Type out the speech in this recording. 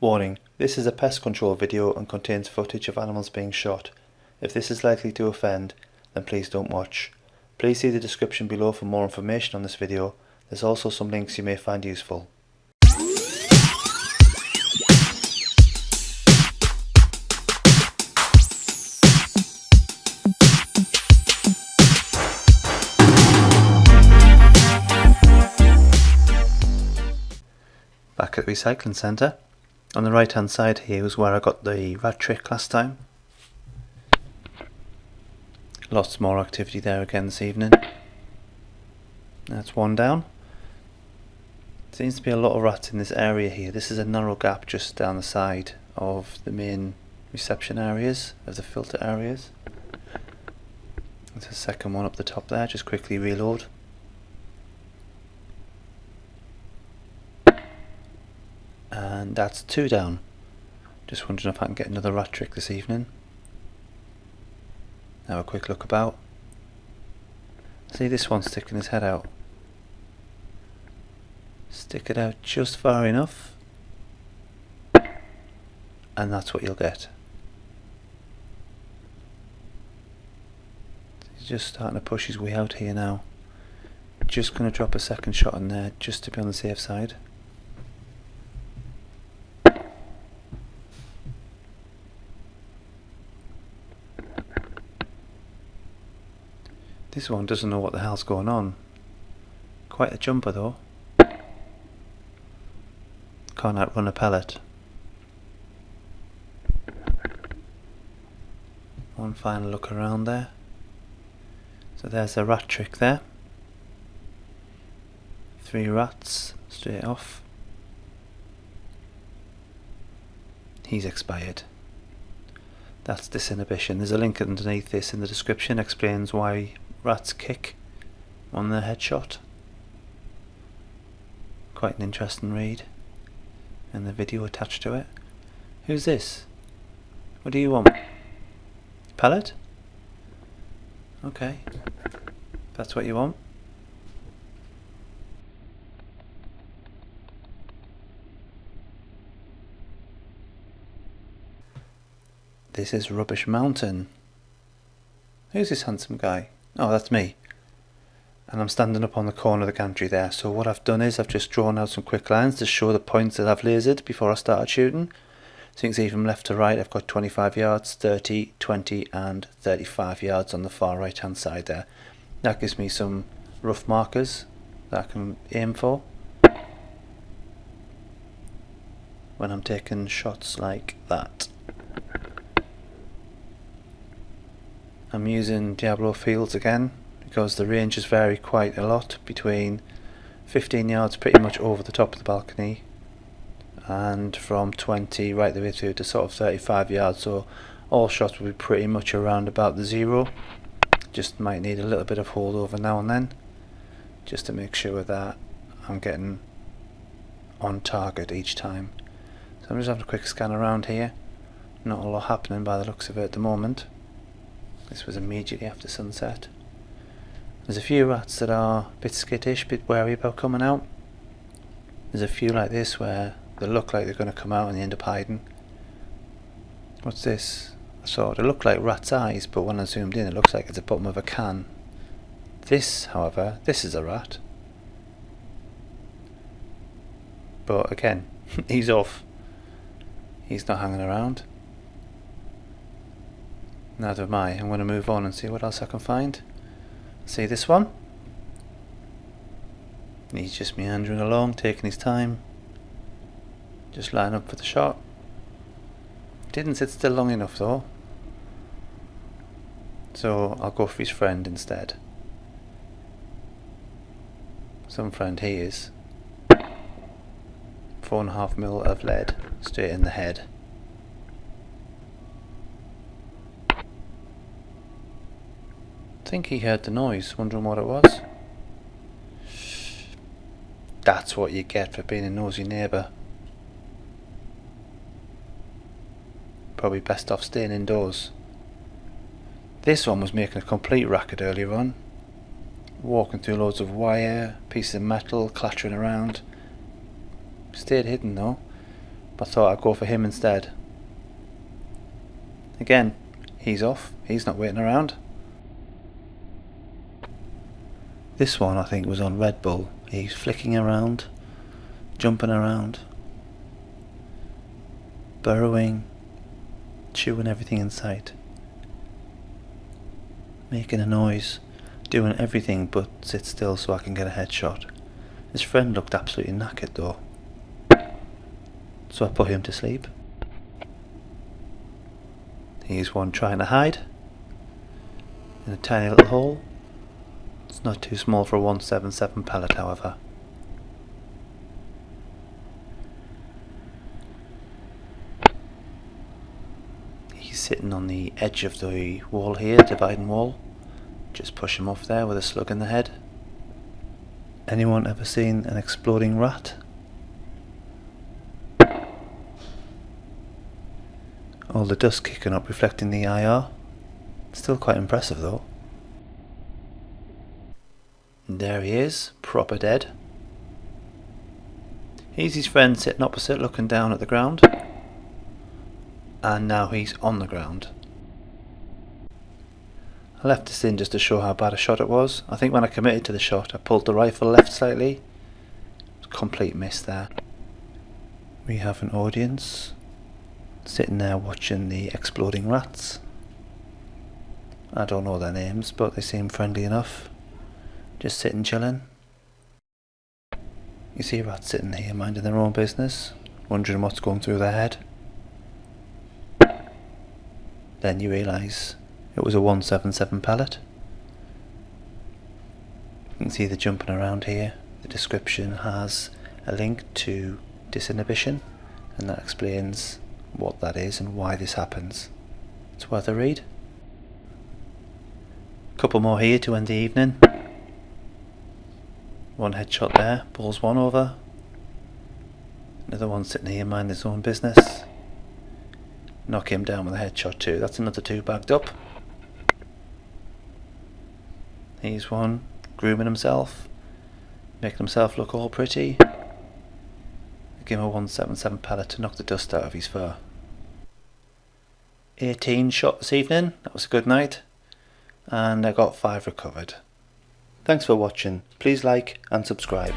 Warning, this is a pest control video and contains footage of animals being shot. If this is likely to offend, then please don't watch. Please see the description below for more information on this video. There's also some links you may find useful. Back at the recycling centre. On the right hand side here was where I got the rat trick last time. Lots more activity there again this evening. That's one down. Seems to be a lot of rats in this area here. This is a narrow gap just down the side of the main reception areas, of the filter areas. There's a second one up the top there, just quickly reload. And that's two down. Just wondering if I can get another rat trick this evening. Have a quick look about. See this one sticking his head out. Stick it out just far enough, and that's what you'll get. He's just starting to push his way out here now. Just going to drop a second shot in there just to be on the safe side. This one doesn't know what the hell's going on. Quite a jumper though. Can't outrun a pellet. One final look around there. So there's a rat trick there. 3 rats straight off. He's expired. That's disinhibition. There's a link underneath this in the description, explains why rats kick on their headshot. Quite an interesting read, and the video attached to it. Who's this? What do you want? Pellet? Okay, if that's what you want. This is Rubbish Mountain. Who's this handsome guy? Oh, that's me. And I'm standing up on the corner of the gantry there. So what I've done is I've just drawn out some quick lines to show the points that I've lasered before I started shooting. So you can see from left to right I've got 25 yards, 30, 20 and 35 yards on the far right hand side there. That gives me some rough markers that I can aim for when I'm taking shots like that. I'm using Diablo fields again because the ranges vary quite a lot, between 15 yards pretty much over the top of the balcony and from 20 right the way through to sort of 35 yards, so all shots will be pretty much around about the zero. Just might need a little bit of holdover now and then just to make sure that I'm getting on target each time. So I'm just having a quick scan around here. Not a lot happening by the looks of it at the moment. This was immediately after sunset. There's a few rats that are a bit skittish, a bit wary about coming out. There's a few like this where they look like they're going to come out and they end up hiding. What's this? I saw it looked like rat's eyes, but when I zoomed in it looks like it's the bottom of a can. This, however, this is a rat. But again, he's off. He's not hanging around. Neither am I. I'm going to move on and see what else I can find. See this one? He's just meandering along, taking his time. Just lining up for the shot. Didn't sit still long enough though. So I'll go for his friend instead. Some friend he is. 4.5mm of lead straight in the head. I think he heard the noise, wondering what it was. That's what you get for being a nosy neighbour. Probably best off staying indoors. This one was making a complete racket earlier on. Walking through loads of wire, pieces of metal, clattering around. Stayed hidden though. I thought I'd go for him instead. Again, he's off, he's not waiting around. This one I think was on Red Bull. He's flicking around, jumping around, burrowing, chewing everything in sight, making a noise, doing everything but sit still so I can get a headshot. His friend looked absolutely knackered though, so I put him to sleep. Here's one trying to hide in a tiny little hole. It's not too small for a 177 pellet, however. He's sitting on the edge of the wall here, dividing wall. Just push him off there with a slug in the head. Anyone ever seen an exploding rat? All the dust kicking up reflecting the IR. Still quite impressive though. And there he is, proper dead. Here's his friend sitting opposite looking down at the ground. And now he's on the ground. I left this in just to show how bad a shot it was. I think when I committed to the shot I pulled the rifle left slightly. Complete miss there. We have an audience sitting there watching the exploding rats. I don't know their names, but they seem friendly enough. Just sitting chilling. You see rats sitting here minding their own business, wondering what's going through their head. Then you realise it was a 177 pellet. You can see the jumping around here. The description has a link to disinhibition, and that explains what that is and why this happens. It's worth a read. Couple more here to end the evening. One headshot there, pulls one over. Another one sitting here minding his own business. Knock him down with a headshot too. That's another two bagged up. Here's one grooming himself, making himself look all pretty. Give him a 177 pellet to knock the dust out of his fur. 18 shot this evening. That was a good night. And I got 5 recovered. Thanks for watching. Please like and subscribe.